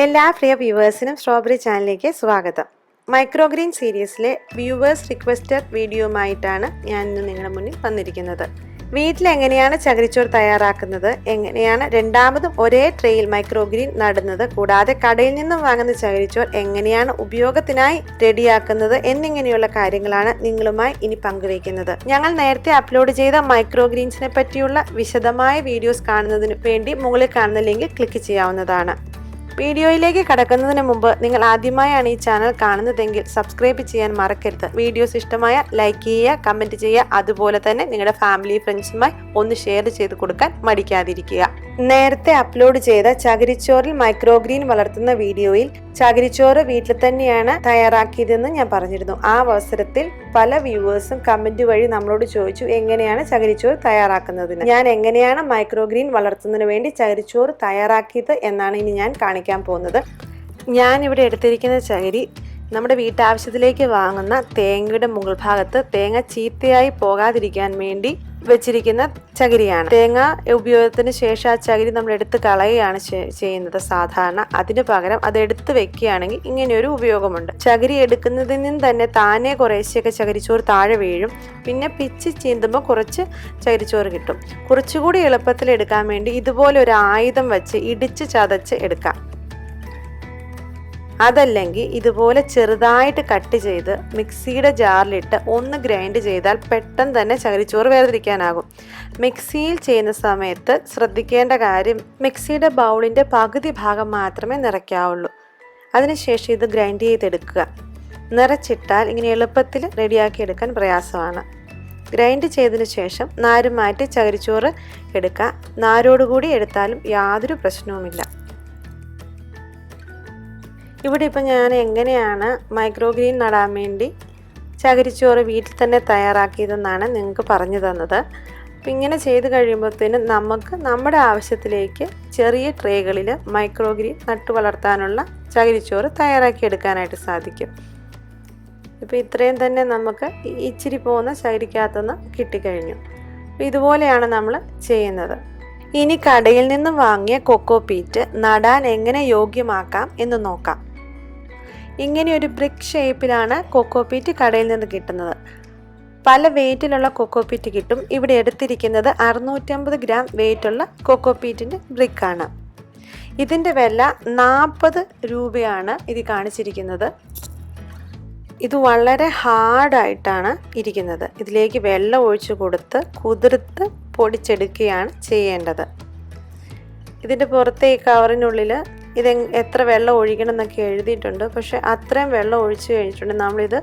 എല്ലാ പ്രിയ വ്യൂവേഴ്സിനും സ്ട്രോബെറി ചാനലിലേക്ക് സ്വാഗതം. മൈക്രോഗ്രീൻ സീരീസിലെ വ്യൂവേഴ്സ് റിക്വസ്റ്റഡ് വീഡിയോയുമായിട്ടാണ് ഞാൻ ഇന്ന് നിങ്ങളുടെ മുന്നിൽ വന്നിരിക്കുന്നത്. വീട്ടിലെങ്ങനെയാണ് ചകിരിച്ചോറ് തയ്യാറാക്കുന്നത്, എങ്ങനെയാണ് രണ്ടാമതും ഒരേ ട്രേയിൽ മൈക്രോഗ്രീൻ നടുന്നത്, കൂടാതെ കടയിൽ നിന്നും വാങ്ങുന്ന ചകിരിച്ചോറ് എങ്ങനെയാണ് ഉപയോഗത്തിനായി റെഡിയാക്കുന്നത് എന്നിങ്ങനെയുള്ള കാര്യങ്ങളാണ് നിങ്ങളുമായി ഇനി പങ്കുവയ്ക്കുന്നത്. ഞങ്ങൾ നേരത്തെ അപ്ലോഡ് ചെയ്ത മൈക്രോഗ്രീൻസിനെ പറ്റിയുള്ള വിശദമായ വീഡിയോസ് കാണുന്നതിന് വേണ്ടി മുകളിൽ കാണുന്ന ലിങ്കിൽ ക്ലിക്ക് ചെയ്യാവുന്നതാണ്. വീഡിയോയിലേക്ക് കടക്കുന്നതിന് മുമ്പ് നിങ്ങൾ ആദ്യമായാണ് ഈ ചാനൽ കാണുന്നതെങ്കിൽ സബ്സ്ക്രൈബ് ചെയ്യാൻ മറക്കരുത്. വീഡിയോസ് ഇഷ്ടമായ ലൈക്ക് ചെയ്യുക, കമൻറ്റ് ചെയ്യുക, അതുപോലെ തന്നെ നിങ്ങളുടെ ഫാമിലി ഫ്രണ്ട്സുമായി ഒന്ന് ഷെയർ ചെയ്ത് കൊടുക്കാൻ മടിക്കാതിരിക്കുക. നേരത്തെ അപ്ലോഡ് ചെയ്ത ചകിരിച്ചോറിൽ മൈക്രോഗ്രീൻ വളർത്തുന്ന വീഡിയോയിൽ ചകിരിച്ചോറ് വീട്ടിൽ തന്നെയാണ് തയ്യാറാക്കിയതെന്ന് ഞാൻ പറഞ്ഞിരുന്നു. ആ അവസരത്തിൽ പല വ്യൂവേഴ്സും കമന്റ് വഴി നമ്മളോട് ചോദിച്ചു എങ്ങനെയാണ് ചകിരിച്ചോറ് തയ്യാറാക്കുന്നതിന്. ഞാൻ എങ്ങനെയാണ് മൈക്രോഗ്രീൻ വളർത്തുന്നതിന് വേണ്ടി ചകിരിച്ചോറ് തയ്യാറാക്കിയത് എന്നാണ് ഇനി ഞാൻ കാണിക്കാൻ പോകുന്നത്. ഞാൻ ഇവിടെ എടുത്തിരിക്കുന്ന ചകിരി നമ്മുടെ വീട്ടാവശ്യത്തിലേക്ക് വാങ്ങുന്ന തേങ്ങയുടെ മുകൾ ഭാഗത്ത് തേങ്ങ ചീത്തയായി പോകാതിരിക്കാൻ വേണ്ടി വെച്ചിരിക്കുന്ന ചകിരിയാണ്. തേങ്ങ ഉപയോഗത്തിന് ശേഷം ആ ചകിരി നമ്മൾ എടുത്ത് കളയുകയാണ് ചെയ്യുന്നത് സാധാരണ. അതിന് പകരം അത് എടുത്ത് വെക്കുകയാണെങ്കിൽ ഇങ്ങനെയൊരു ഉപയോഗമുണ്ട്. ചകിരി എടുക്കുന്നതിൽ നിന്ന് തന്നെ താനെ കുറേശ്ശൊക്കെ ചകിരിച്ചോറ് താഴെ വീഴും. പിന്നെ പിച്ച് ചീന്തുമ്പോൾ കുറച്ച് ചകിരിച്ചോറ് കിട്ടും. കുറച്ചുകൂടി എളുപ്പത്തിൽ എടുക്കാൻ വേണ്ടി ഇതുപോലെ ഒരു ആയുധം വെച്ച് ഇടിച്ച് ചതച്ച് എടുക്കാം. അതല്ലെങ്കിൽ ഇതുപോലെ ചെറുതായിട്ട് കട്ട് ചെയ്ത് മിക്സിയുടെ ജാറിലിട്ട് ഒന്ന് ഗ്രൈൻഡ് ചെയ്താൽ പെട്ടെന്ന് തന്നെ ചകിരിച്ചോറ് വേർതിരിക്കാനാകും. മിക്സിയിൽ ചെയ്യുന്ന സമയത്ത് ശ്രദ്ധിക്കേണ്ട കാര്യം, മിക്സിയുടെ ബൗളിൻ്റെ പകുതി ഭാഗം മാത്രമേ നിറയ്ക്കാവുള്ളൂ. അതിനുശേഷം ഇത് ഗ്രൈൻഡ് ചെയ്തെടുക്കുക. നിറച്ചിട്ടാൽ ഇങ്ങനെ എളുപ്പത്തിൽ റെഡിയാക്കി എടുക്കാൻ പ്രയാസമാണ്. ഗ്രൈൻഡ് ചെയ്തതിന് ശേഷം നാര് മാറ്റി ചകിരിച്ചോറ് എടുക്കുക. നാരോടുകൂടി എടുത്താലും യാതൊരു പ്രശ്നവുമില്ല. ഇവിടെ ഇപ്പം ഞാൻ എങ്ങനെയാണ് മൈക്രോഗ്രീൻ നടാൻ വേണ്ടി ചകിരിച്ചോറ് വീട്ടിൽ തന്നെ തയ്യാറാക്കിയതെന്നാണ് നിങ്ങൾക്ക് പറഞ്ഞു തന്നത്. അപ്പം ഇങ്ങനെ ചെയ്ത് കഴിയുമ്പോഴത്തേനും നമുക്ക് നമ്മുടെ ആവശ്യത്തിലേക്ക് ചെറിയ ട്രേകളിൽ മൈക്രോഗ്രീൻ നട്ടു വളർത്താനുള്ള ചകിരിച്ചോറ് തയ്യാറാക്കിയെടുക്കാനായിട്ട് സാധിക്കും. ഇപ്പോൾ ഇത്രയും തന്നെ നമുക്ക് ഇച്ചിരി പോകുന്ന ചകിരിക്കകത്തുനിന്ന് കിട്ടിക്കഴിഞ്ഞു. അപ്പോൾ ഇതുപോലെയാണ് നമ്മൾ ചെയ്യുന്നത്. ഇനി കടയിൽ നിന്ന് വാങ്ങിയ കൊക്കോ പീറ്റ് നടാൻ എങ്ങനെ യോഗ്യമാക്കാം എന്ന് നോക്കാം. ഇങ്ങനെ ഒരു ബ്രിക്ക് ഷേപ്പിലാണ് കൊക്കോ പീറ്റ് കടയിൽ നിന്ന് കിട്ടുന്നത്. പല വെയിറ്റിലുള്ള കൊക്കോ പീറ്റ് കിട്ടും. ഇവിടെ എടുത്തിരിക്കുന്നത് 650 ഗ്രാം വെയിറ്റുള്ള കൊക്കോ പീറ്റിൻ്റെ ബ്രിക്കാണ്. ഇതിൻ്റെ വില 40 രൂപയാണ് ഇത് കാണിച്ചിരിക്കുന്നത്. ഇത് വളരെ ഹാർഡായിട്ടാണ് ഇരിക്കുന്നത്. ഇതിലേക്ക് വെള്ളം ഒഴിച്ചു കൊടുത്ത് കുതിർത്ത് പൊടിച്ചെടുക്കുകയാണ് ചെയ്യേണ്ടത്. ഇതിൻ്റെ പുറത്തെ ഈ കവറിനുള്ളിൽ എത്ര വെള്ളം ഒഴിക്കണം എന്നൊക്കെ എഴുതിയിട്ടുണ്ട്. പക്ഷേ അത്രയും വെള്ളം ഒഴിച്ചു കഴിഞ്ഞിട്ടുണ്ടെങ്കിൽ നമ്മളിത്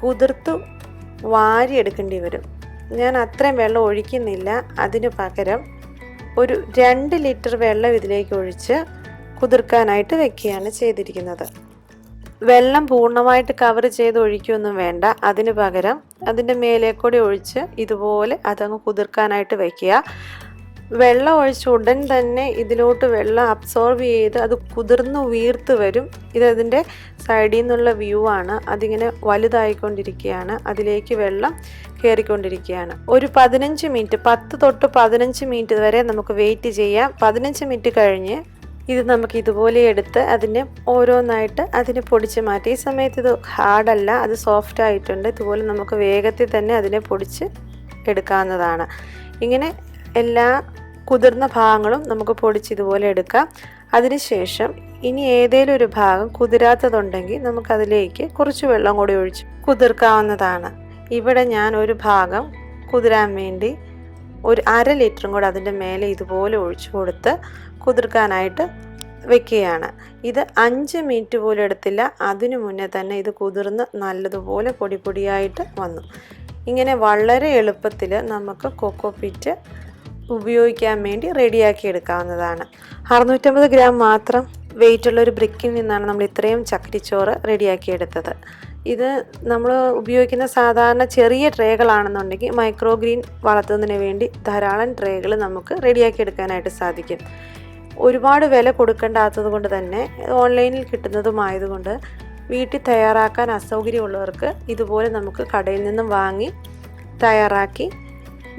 കുതിർത്ത് വാരിയെടുക്കേണ്ടി വരും. ഞാൻ അത്രയും വെള്ളം ഒഴിക്കുന്നില്ല. അതിന് പകരം ഒരു 2 ലിറ്റർ വെള്ളം ഇതിലേക്ക് ഒഴിച്ച് കുതിർക്കാനായിട്ട് വെക്കുകയാണ് ചെയ്തിരിക്കുന്നത്. വെള്ളം പൂർണ്ണമായിട്ട് കവർ ചെയ്ത് ഒഴിക്കുകയൊന്നും വേണ്ട. അതിന് പകരം അതിൻ്റെ മേലെ കൂടി ഒഴിച്ച് ഇതുപോലെ അതങ്ങ് കുതിർക്കാനായിട്ട് വയ്ക്കുക. വെള്ളം ഒഴിച്ച ഉടൻ തന്നെ ഇതിലോട്ട് വെള്ളം അബ്സോർബ് ചെയ്ത് അത് കുതിർന്ന് വീർത്ത് വരും. ഇതതിൻ്റെ സൈഡിൽ നിന്നുള്ള വ്യൂ ആണ്. അതിങ്ങനെ വലുതായിക്കൊണ്ടിരിക്കുകയാണ്. അതിലേക്ക് വെള്ളം കയറിക്കൊണ്ടിരിക്കുകയാണ്. ഒരു 15 മിനിറ്റ് 10 തൊട്ട് 15 മിനിറ്റ് വരെ നമുക്ക് വെയിറ്റ് ചെയ്യാം. 15 മിനിറ്റ് കഴിഞ്ഞ് ഇത് നമുക്ക് ഇതുപോലെ എടുത്ത് അതിനെ ഓരോന്നായിട്ട് അതിനെ പൊടിച്ച് മാറ്റി. ഈ സമയത്ത് ഇത് ഹാർഡല്ല, അത് സോഫ്റ്റ് ആയിട്ടുണ്ട്. ഇതുപോലെ നമുക്ക് വേഗത്തിൽ തന്നെ അതിനെ പൊടിച്ച് എടുക്കാവുന്നതാണ്. ഇങ്ങനെ എല്ലാ കുതിർന്ന ഭാഗങ്ങളും നമുക്ക് പൊടിച്ച് ഇതുപോലെ എടുക്കാം. അതിനുശേഷം ഇനി ഏതെങ്കിലും ഒരു ഭാഗം കുതിരാത്തതുണ്ടെങ്കിൽ നമുക്കതിലേക്ക് കുറച്ച് വെള്ളം കൂടി ഒഴിച്ച് കുതിർക്കാവുന്നതാണ്. ഇവിടെ ഞാൻ ഒരു ഭാഗം കുതിരാൻ വേണ്ടി ഒരു 1/2 ലിറ്ററും കൂടെ അതിൻ്റെ മേലെ ഇതുപോലെ ഒഴിച്ചു കൊടുത്ത് കുതിർക്കാനായിട്ട് വെക്കുകയാണ്. ഇത് 5 മിനിറ്റ് പോലും എടുത്തില്ല. അതിനു മുന്നേ തന്നെ ഇത് കുതിർന്ന് നല്ലതുപോലെ പൊടി പൊടിയായിട്ട് വന്നു. ഇങ്ങനെ വളരെ എളുപ്പത്തിൽ നമുക്ക് കൊക്കോ പീറ്റ് ഉപയോഗിക്കാൻ വേണ്ടി റെഡിയാക്കി എടുക്കാവുന്നതാണ്. 650 ഗ്രാം മാത്രം വെയിറ്റുള്ളൊരു ബ്രിക്കിൽ നിന്നാണ് നമ്മൾ ഇത്രയും ചകിരിച്ചോറ് റെഡിയാക്കി എടുത്തത്. ഇത് നമ്മൾ ഉപയോഗിക്കുന്ന സാധാരണ ചെറിയ ട്രേകളാണെന്നുണ്ടെങ്കിൽ മൈക്രോഗ്രീൻ വളർത്തുന്നതിന് വേണ്ടി ധാരാളം ട്രേകൾ നമുക്ക് റെഡിയാക്കി എടുക്കാനായിട്ട് സാധിക്കും. ഒരുപാട് വില കൊടുക്കേണ്ടാത്തത് കൊണ്ട് തന്നെ ഓൺലൈനിൽ കിട്ടുന്നതുമായതുകൊണ്ട് വീട്ടിൽ തയ്യാറാക്കാൻ അസൗകര്യമുള്ളവർക്ക് ഇതുപോലെ നമുക്ക് കടയിൽ നിന്നും വാങ്ങി തയ്യാറാക്കി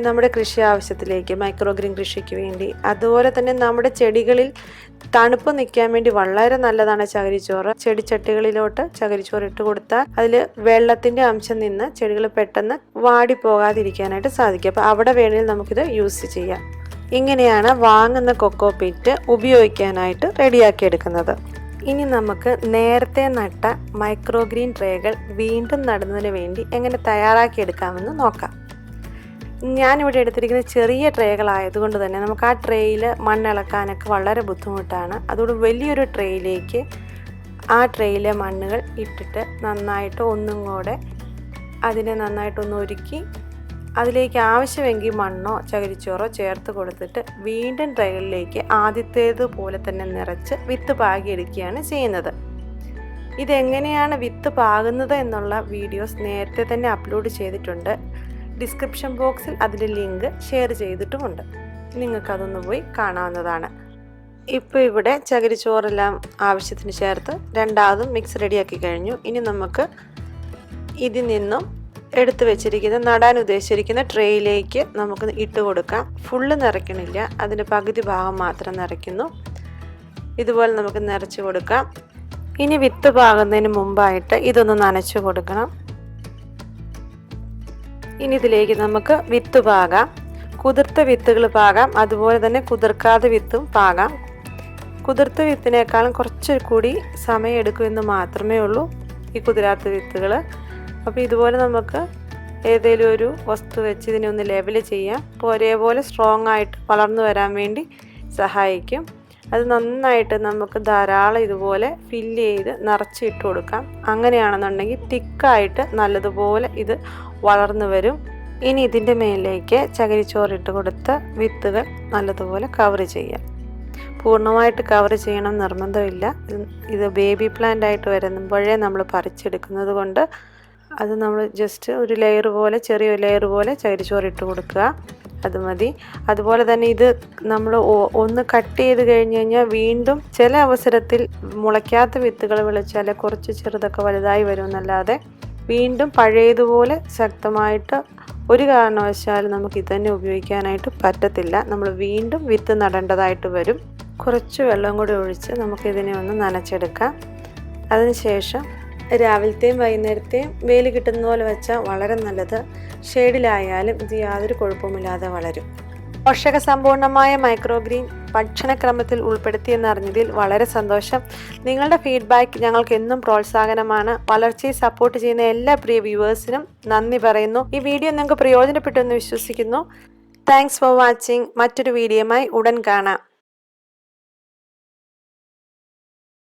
നമ്മുടെ കൃഷി ആവശ്യത്തിലേക്ക് മൈക്രോ ഗ്രീൻ കൃഷിക്ക് വേണ്ടി. അതുപോലെ തന്നെ നമ്മുടെ ചെടികളിൽ തണുപ്പ് നിൽക്കാൻ വേണ്ടി വളരെ നല്ലതാണ് ചകിരിച്ചോറ്. ചെടിച്ചട്ടികളിലോട്ട് ചകിരിച്ചോറ് ഇട്ട് കൊടുത്താൽ അതിൽ വെള്ളത്തിൻ്റെ അംശം നിന്ന് ചെടികൾ പെട്ടെന്ന് വാടി പോകാതിരിക്കാനായിട്ട് സാധിക്കും. അപ്പോൾ അവിടെ വേണമെങ്കിൽ നമുക്കിത് യൂസ് ചെയ്യാം. ഇങ്ങനെയാണ് വാങ്ങുന്ന കൊക്കോ പീറ്റ് ഉപയോഗിക്കാനായിട്ട് റെഡിയാക്കി എടുക്കുന്നത്. ഇനി നമുക്ക് നേരത്തെ നട്ട മൈക്രോ ഗ്രീൻ ട്രേകൾ വീണ്ടും നടുന്നതിന് വേണ്ടി എങ്ങനെ തയ്യാറാക്കിയെടുക്കാമെന്ന് നോക്കാം. ഞാനിവിടെ എടുത്തിരിക്കുന്ന ചെറിയ ട്രേകളായതുകൊണ്ട് തന്നെ നമുക്ക് ആ ട്രേയിൽ മണ്ണിളക്കാനൊക്കെ വളരെ ബുദ്ധിമുട്ടാണ്. അതുകൊണ്ട് വലിയൊരു ട്രേയിലേക്ക് ആ ട്രേയിലെ മണ്ണുകൾ ഇട്ടിട്ട് നന്നായിട്ട് ഒന്നും കൂടെ അതിനെ നന്നായിട്ടൊന്ന് ഒരുക്കി അതിലേക്ക് ആവശ്യമെങ്കിൽ മണ്ണോ ചകിരിച്ചോറോ ചേർത്ത് കൊടുത്തിട്ട് വീണ്ടും ട്രേകളിലേക്ക് ആദ്യത്തേതുപോലെ തന്നെ നിറച്ച് വിത്ത് പാകിയെടുക്കുകയാണ് ചെയ്യുന്നത്. ഇതെങ്ങനെയാണ് വിത്ത് പാകുന്നത് എന്നുള്ള വീഡിയോസ് നേരത്തെ തന്നെ അപ്ലോഡ് ചെയ്തിട്ടുണ്ട്. ഡിസ്ക്രിപ്ഷൻ ബോക്സിൽ അതിൻ്റെ ലിങ്ക് ഷെയർ ചെയ്തിട്ടുമുണ്ട്. നിങ്ങൾക്കതൊന്ന് പോയി കാണാവുന്നതാണ്. ഇപ്പോൾ ഇവിടെ ചകിരിച്ചോറെല്ലാം ആവശ്യത്തിന് ചേർത്ത് രണ്ടാമതും മിക്സ് റെഡിയാക്കി കഴിഞ്ഞു. ഇനി നമുക്ക് ഇതിൽ നിന്നും എടുത്തു വെച്ചിരിക്കുന്ന നടാൻ ഉദ്ദേശിച്ചിരിക്കുന്ന ട്രേയിലേക്ക് നമുക്ക് ഇട്ട് കൊടുക്കാം. ഫുള്ള് നിറയ്ക്കണില്ല, അതിൻ്റെ പകുതി ഭാഗം മാത്രം നിറയ്ക്കുന്നു. ഇതുപോലെ നമുക്ക് നിറച്ച് കൊടുക്കാം. ഇനി വിത്ത് പാകുന്നതിന് മുമ്പായിട്ട് ഇതൊന്ന് നനച്ചു കൊടുക്കണം. ഇനി ഇതിലേക്ക് നമുക്ക് വിത്ത് പാകാം. കുതിർത്ത വിത്തുകൾ പാകാം, അതുപോലെ തന്നെ കുതിർക്കാതെ വിത്തും പാകാം. കുതിർത്ത വിത്തിനേക്കാളും കുറച്ച് കൂടി സമയം എടുക്കുമെന്ന് മാത്രമേ ഉള്ളൂ ഈ കുതിരാത്ത വിത്തുകൾ. അപ്പോൾ ഇതുപോലെ നമുക്ക് ഏതെങ്കിലും ഒരു വസ്തു വെച്ച് ഇതിനെ ഒന്ന് ലെവൽ ചെയ്യാം. അപ്പോൾ ഒരേപോലെ സ്ട്രോങ് ആയിട്ട് വളർന്നു വരാൻ വേണ്ടി സഹായിക്കും. അത് നന്നായിട്ട് നമുക്ക് ധാരാളം ഇതുപോലെ ഫില്ല് ചെയ്ത് നിറച്ചിട്ട് കൊടുക്കാം. അങ്ങനെയാണെന്നുണ്ടെങ്കിൽ തിക്കായിട്ട് നല്ലതുപോലെ ഇത് വളർന്നു വരും. ഇനി ഇതിൻ്റെ മേലേക്ക് ചകിരിച്ചോറിട്ട് കൊടുത്ത് വിത്തുകൾ നല്ലതുപോലെ കവർ ചെയ്യാം. പൂർണ്ണമായിട്ട് കവർ ചെയ്യണം നിർബന്ധമില്ല. ഇത് ബേബി പ്ലാന്റ് ആയിട്ട് വരുമ്പോഴേ നമ്മൾ പറിച്ചെടുക്കുന്നത് കൊണ്ട് അത് നമ്മൾ ജസ്റ്റ് ഒരു ലെയർ പോലെ ചെറിയൊരു ലെയർ പോലെ ചകിരിച്ചോറിട്ട് കൊടുക്കുക, അത് മതി. അതുപോലെ തന്നെ ഇത് നമ്മൾ ഒന്ന് കട്ട് ചെയ്ത് കഴിഞ്ഞ് കഴിഞ്ഞാൽ വീണ്ടും ചില അവസരത്തിൽ മുളയ്ക്കാത്ത വിത്തുകൾ വിളിച്ചാൽ കുറച്ച് ചെറുതൊക്കെ വലുതായി വരുമെന്നല്ലാതെ വീണ്ടും പഴയതുപോലെ ശക്തമായിട്ട് ഒരു കാരണവശാലും നമുക്ക് ഇത് തന്നെ ഉപയോഗിക്കാനായിട്ട് പറ്റത്തില്ല. നമ്മൾ വീണ്ടും വിത്ത് നടേണ്ടതായിട്ട് വരും. കുറച്ച് വെള്ളം കൂടി ഒഴിച്ച് നമുക്കിതിനെ ഒന്ന് നനച്ചെടുക്കാം. അതിനുശേഷം രാവിലത്തെയും വൈകുന്നേരത്തെയും വെയിൽ കിട്ടുന്ന പോലെ വെച്ചാൽ വളരെ നല്ലത്. ഷെയ്ഡിലായാലും ഇത് യാതൊരു കുഴപ്പമില്ലാതെ വളരും. പോഷക സമ്പൂർണമായ മൈക്രോ ഗ്രീൻ ഭക്ഷണക്രമത്തിൽ ഉൾപ്പെടുത്തിയെന്നറിഞ്ഞതിൽ വളരെ സന്തോഷം. നിങ്ങളുടെ ഫീഡ്ബാക്ക് ഞങ്ങൾക്ക് എന്നും പ്രോത്സാഹനമാണ്. വളർച്ചയെ സപ്പോർട്ട് ചെയ്യുന്ന എല്ലാ പ്രിയ വ്യൂവേഴ്സിനും നന്ദി പറയുന്നു. ഈ വീഡിയോ നിങ്ങൾക്ക് പ്രയോജനപ്പെട്ടെന്ന് വിശ്വസിക്കുന്നു. Thanks for watching. മറ്റൊരു വീഡിയോയുമായി ഉടൻ കാണാം.